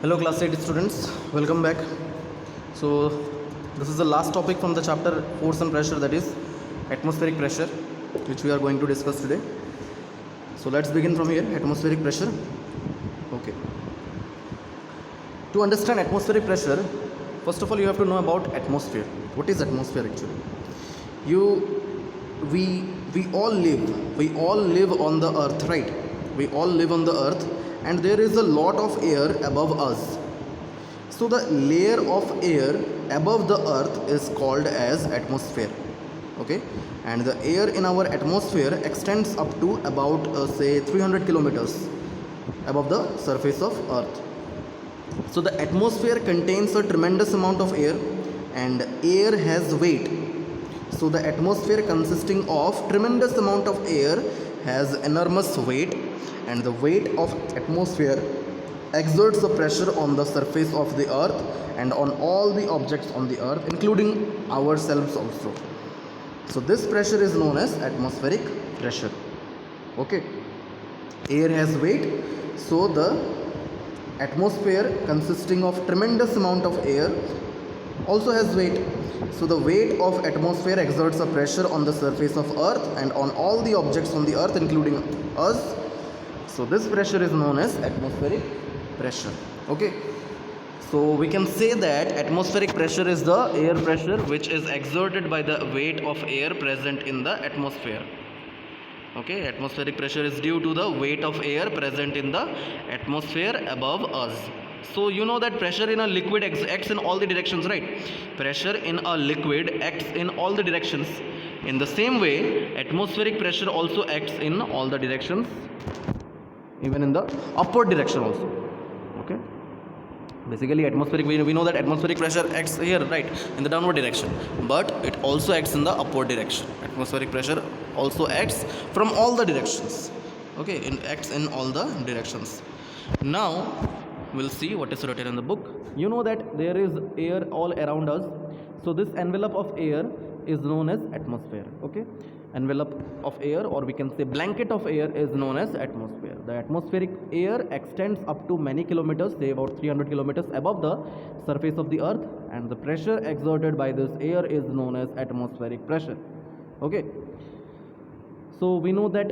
Hello class 8 students, welcome back. So this is the last topic from the chapter force and pressure, that is atmospheric pressure, which we are going to discuss today. So let's begin from here. Atmospheric pressure. Okay. To understand atmospheric pressure, first of all you have to know about atmosphere. What is atmosphere actually? We all live on the earth, right? We all live on the earth, and there is a lot of air above us. So the layer of air above the earth is called as atmosphere. Okay, and the air in our atmosphere extends up to about say 300 kilometers above the surface of earth. So the atmosphere contains a tremendous amount of air, and air has weight. So the atmosphere consisting of tremendous amount of air has enormous weight, and the weight of atmosphere exerts the pressure on the surface of the earth and on all the objects on the earth, including ourselves also. So this pressure is known as atmospheric pressure. Okay, air has weight, so the atmosphere consisting of tremendous amount of air also has weight. So the weight of atmosphere exerts a pressure on the surface of earth and on all the objects on the earth, including us. So this pressure is known as atmospheric pressure. Okay, so we can say that atmospheric pressure is the air pressure which is exerted by the weight of air present in the atmosphere. Okay, atmospheric pressure is due to the weight of air present in the atmosphere above us. So you know that pressure in a liquid acts in all the directions, right? Pressure in a liquid acts in all the directions. In the same way, atmospheric pressure also acts in all the directions, even in the upward direction also. Okay, basically atmospheric, we know that atmospheric pressure acts here, right, in the downward direction, but it also acts in the upward direction. Atmospheric pressure also acts from all the directions. Okay, it acts in all the directions. Now we'll see what is written in the book. You know that there is air all around us, so this envelope of air is known as atmosphere. Okay, envelope of air, or we can say blanket of air, is known as atmosphere. The atmospheric air extends up to many kilometers, say about 300 kilometers above the surface of the earth, and the pressure exerted by this air is known as atmospheric pressure. Okay, so we know that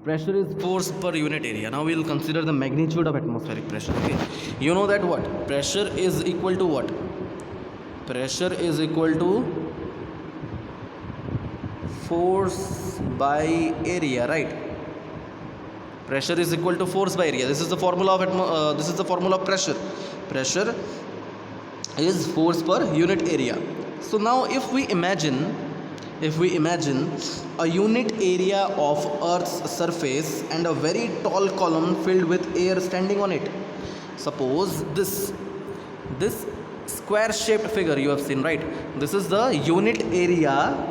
pressure is force per unit area. Now we will consider the magnitude of atmospheric pressure. Okay, you know that what pressure is equal to what? Pressure is equal to force by area, right? Pressure is equal to force by area. This is the formula of pressure. Pressure is force per unit area. So now if we imagine a unit area of earth's surface and a very tall column filled with air standing on it. Suppose this square shaped figure you have seen, right? This is the unit area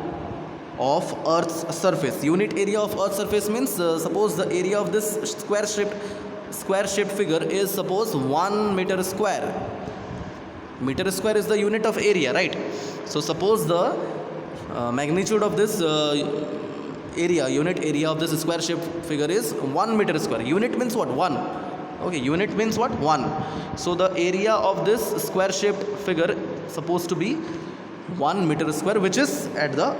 of earth's surface. Unit area of earth's surface means suppose the area of this square shaped figure is suppose 1 meter square. Meter square is the unit of area, right? So suppose the magnitude of this unit area of this square shaped figure is 1 meter square. Unit means what? 1. Okay, unit means what? 1. So the area of this square shaped figure supposed to be 1 meter square, which is at the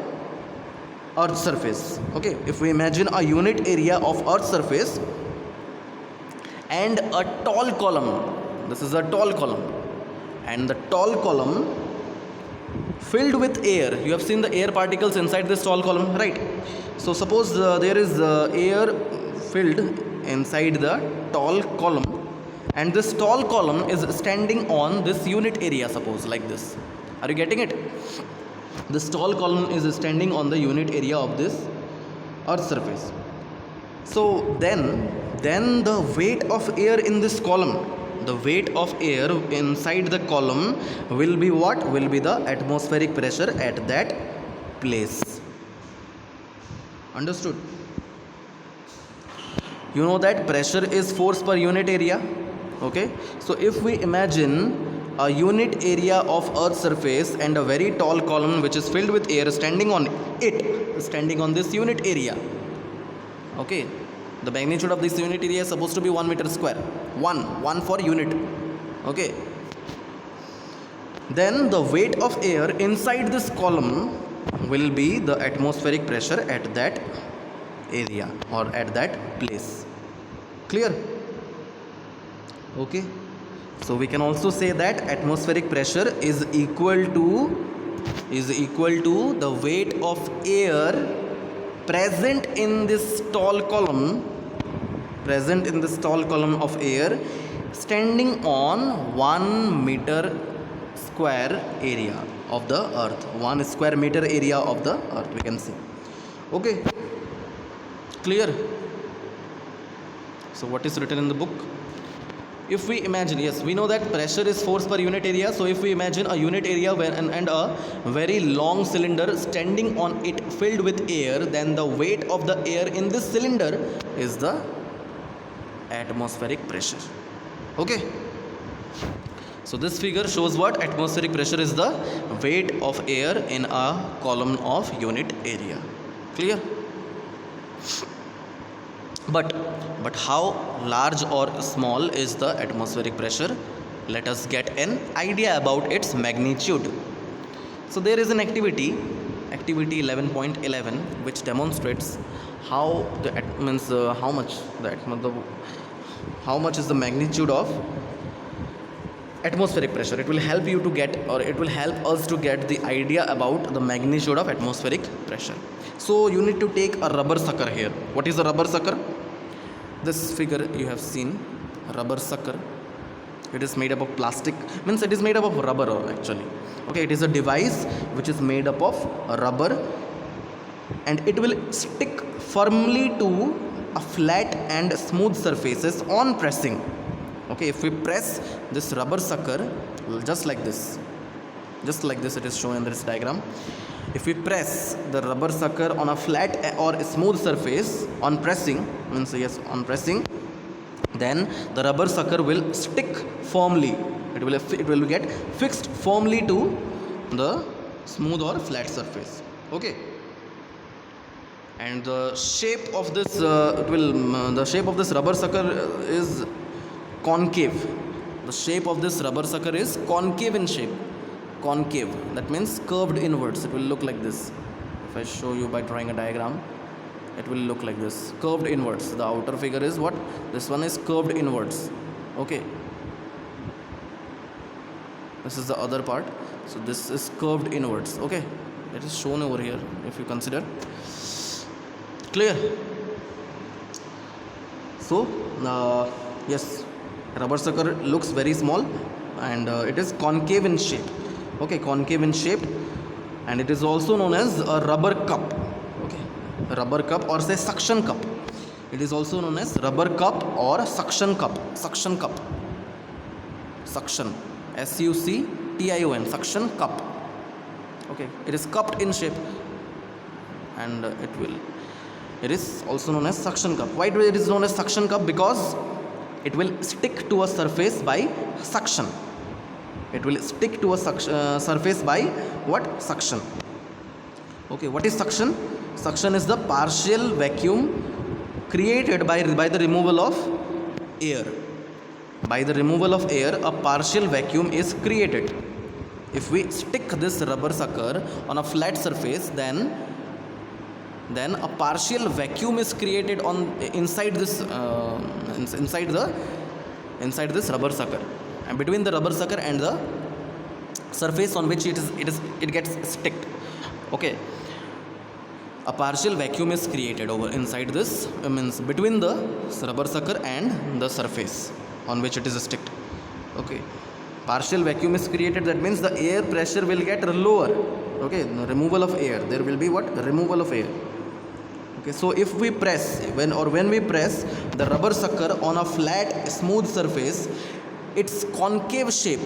earth's surface. Okay, if we imagine a unit area of earth's surface and a tall column, this is a tall column, and the tall column filled with air. You have seen the air particles inside this tall column, right? So suppose there is air filled inside the tall column, and this tall column is standing on this unit area, suppose like this. Are you getting it? This tall column is standing on the unit area of this earth's surface. So then the weight of air in this column, the weight of air inside the column will be what? Will be the atmospheric pressure at that place. Understood? You know that pressure is force per unit area. Okay, so if we imagine a unit area of earth's surface and a very tall column which is filled with air standing on this unit area. Okay, the magnitude of this unit area is supposed to be 1 meter square. 1 for unit. Okay, then the weight of air inside this column will be the atmospheric pressure at that area or at that place. Clear? Okay, so we can also say that atmospheric pressure is equal to the weight of air present in this tall column of air standing on 1 meter square area of the earth. 1 square meter area of the earth, we can say. Okay, clear? So what is written in the book? If we imagine, yes, we know that pressure is force per unit area. So if we imagine a unit area and a very long cylinder standing on it filled with air, then the weight of the air in this cylinder is the atmospheric pressure. Okay, so this figure shows what? Atmospheric pressure is the weight of air in a column of unit area. Clear? But how large or small is the atmospheric pressure? Let us get an idea about its magnitude. So there is an activity 11.11, which demonstrates how how much is the magnitude of atmospheric pressure. It will help you to get, or it will help us to get the idea about the magnitude of atmospheric pressure. So you need to take a rubber sucker here. What is a rubber sucker? This figure you have seen, rubber sucker. It is made up of plastic, means it is made up of rubber actually. Okay, it is a device which is made up of rubber, and it will stick firmly to a flat and smooth surfaces on pressing. Okay, if we press this rubber sucker just like this, it is shown in this diagram. If we press the rubber sucker on a flat or a smooth surface on pressing, then the rubber sucker will stick firmly. It will get fixed firmly to the smooth or flat surface. Okay, and the shape of this rubber sucker is concave. The shape of this rubber sucker is concave in shape. Concave, that means curved inwards. It will look like this. If I show you by drawing a diagram, it will look like this, curved inwards. The outer figure is what? This one is curved inwards. Okay, this is the other part. So this is curved inwards. Okay, it is shown over here if you consider. Clear? So yes, rubber sucker looks very small, and it is concave in shape. Okay, concave in shape, and it is also known as a rubber cup. Okay, rubber cup, or say suction cup. It is also known as rubber cup or suction cup. Suction, SUCTION, suction cup. Okay, it is cupped in shape, and it is also known as suction cup. Why it is known as suction cup? Because it will stick to a surface by suction. It will stick to a surface by what? Suction. Okay, what is suction? Suction is the partial vacuum created by the removal of air. By the removal of air, a partial vacuum is created. If we stick this rubber sucker on a flat surface, then a partial vacuum is created inside this rubber sucker, and between the rubber sucker and the surface on which it gets sticked. Okay, a partial vacuum is created over inside this, means between the rubber sucker and the surface on which it is sticked. Okay, partial vacuum is created. That means the air pressure will get lower. Okay, the removal of air, there will be what? Removal of air. Okay, so if we press, when we press the rubber sucker on a flat smooth surface, its concave shape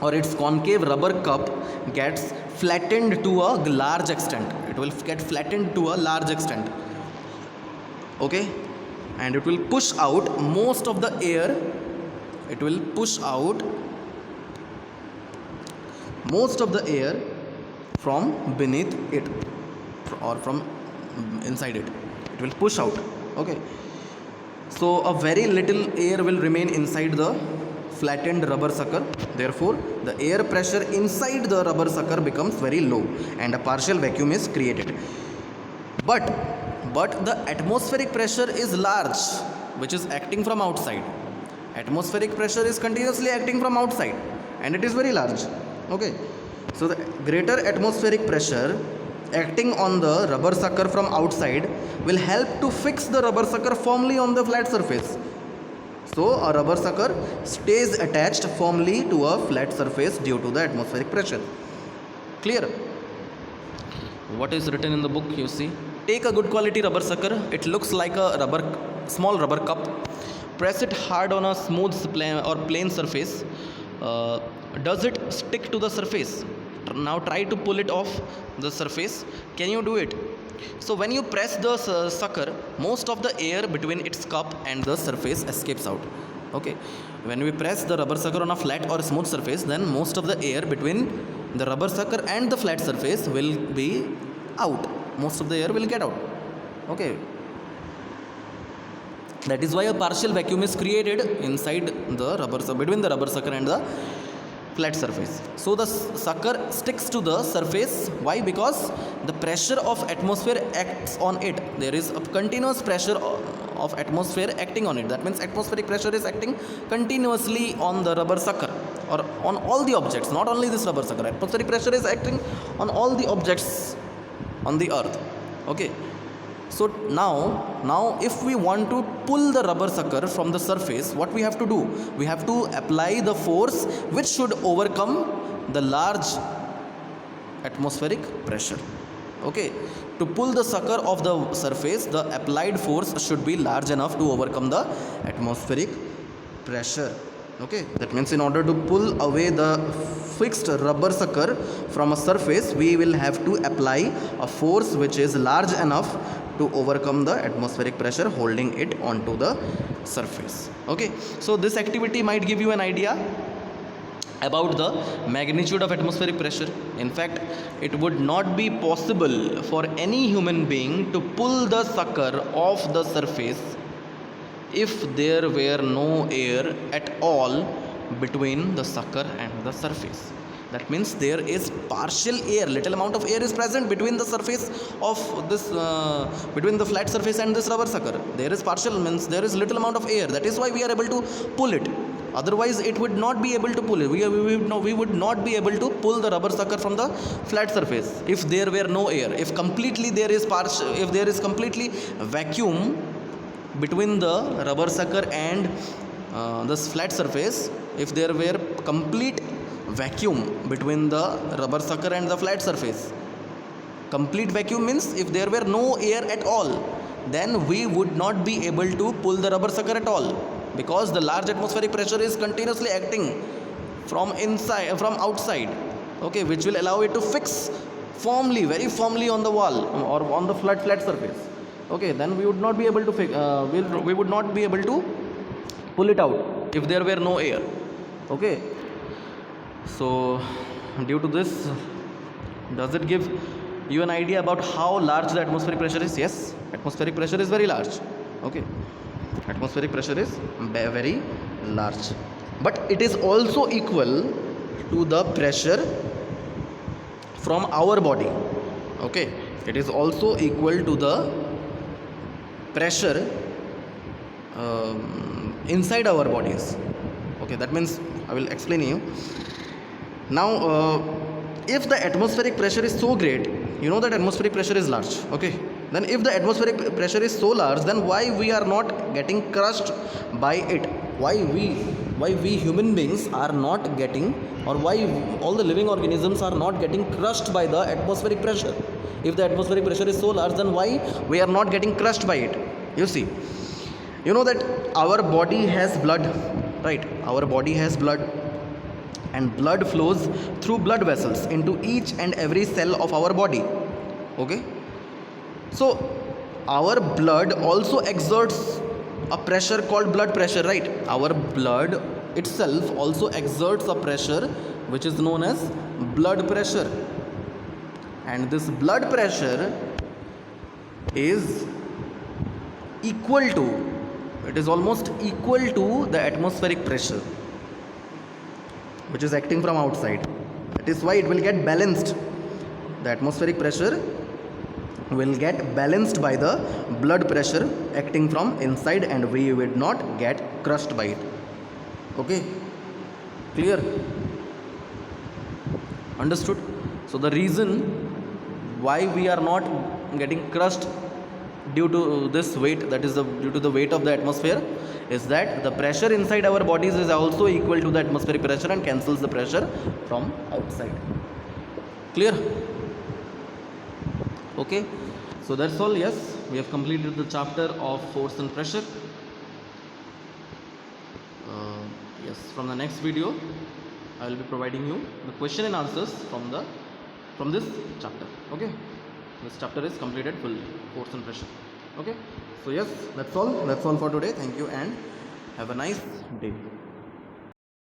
or its concave rubber cup gets flattened to a large extent. It will get flattened to a large extent. Okay, and it will push out most of the air. It will push out most of the air from beneath it or from inside it. It will push out. Okay, So a very little air will remain inside the flattened rubber sucker. Therefore, the air pressure inside the rubber sucker becomes very low and a partial vacuum is created. But the atmospheric pressure is large, which is acting from outside. Atmospheric pressure is continuously acting from outside and it is very large. Okay. So the greater atmospheric pressure acting on the rubber sucker from outside will help to fix the rubber sucker firmly on the flat surface. So a rubber sucker stays attached firmly to a flat surface due to the atmospheric pressure. Clear? What is written in the book? You see, take a good quality rubber sucker. It looks like a small rubber cup. Press it hard on a smooth plain surface. Does it stick to the surface? Now try to pull it off the surface. Can you do it? So when you press the sucker, most of the air between its cup and the surface escapes out. Okay, when we press the rubber sucker on a flat or smooth surface, then most of the air between the rubber sucker and the flat surface will be out. Most of the air will get out. Okay, that is why a partial vacuum is created inside the rubber between the rubber sucker and the flat surface. So the sucker sticks to the surface. Why? Because the pressure of atmosphere acts on it. There is a continuous pressure of atmosphere acting on it. That means atmospheric pressure is acting continuously on the rubber sucker or on all the objects, not only this rubber sucker. Atmospheric pressure is acting on all the objects on the earth. Okay. So now if we want to pull the rubber sucker from the surface, what we have to do? We have to apply the force which should overcome the large atmospheric pressure. Okay, to pull the sucker off the surface, the applied force should be large enough to overcome the atmospheric pressure. Okay, that means in order to pull away the fixed rubber sucker from a surface, we will have to apply a force which is large enough to overcome the atmospheric pressure holding it onto the surface. Okay, so this activity might give you an idea about the magnitude of atmospheric pressure. In fact, it would not be possible for any human being to pull the sucker off the surface if there were no air at all between the sucker and the surface. That means there is partial air, little amount of air is present between the surface of this, between the flat surface and this rubber sucker. There is partial, means there is little amount of air. That is why we are able to pull it. Otherwise, it would not be able to pull it. We would not be able to pull the rubber sucker from the flat surface if there were no air. If completely there is completely vacuum between the rubber sucker and this flat surface, if there were complete vacuum between the rubber sucker and the flat surface, complete vacuum means if there were no air at all, then we would not be able to pull the rubber sucker at all, because the large atmospheric pressure is continuously acting from outside. Okay, which will allow it to fix firmly, very firmly on the wall or on the flat surface. Okay, then we would not be able to we would not be able to pull it out if there were no air. Okay, so due to this, does it give you an idea about how large the atmospheric pressure is? Yes, atmospheric pressure is very large. Okay, atmospheric pressure is very large, but it is also equal to the pressure from our body. Okay, it is also equal to the pressure inside our bodies. Okay, that means I will explain you now. If the atmospheric pressure is so great, you know that atmospheric pressure is large. Okay, then if the atmospheric pressure is so large, then why we are not getting crushed by it? Why we human beings are not getting, or why all the living organisms are not getting crushed by the atmospheric pressure? If the atmospheric pressure is so large, then why we are not getting crushed by it? You see, you know that our body has blood, right? Our body has blood, and blood flows through blood vessels into each and every cell of our body. Okay, so our blood also exerts a pressure called blood pressure, right? Our blood itself also exerts a pressure which is known as blood pressure, and this blood pressure is equal to, it is almost equal to the atmospheric pressure which is acting from outside. That is why it will get balanced. The atmospheric pressure will get balanced by the blood pressure acting from inside, and we will not get crushed by it. Okay, clear? Understood? So the reason why we are not getting crushed due to this weight, that is due to the weight of the atmosphere, is that the pressure inside our bodies is also equal to the atmospheric pressure and cancels the pressure from outside. Clear? Okay, so that's all. Yes, we have completed the chapter of force and pressure. Yes, from the next video I will be providing you the question and answers from this chapter. Okay, this chapter is completed fully, force and pressure. Okay, so yes, that's all for today. Thank you and have a nice day.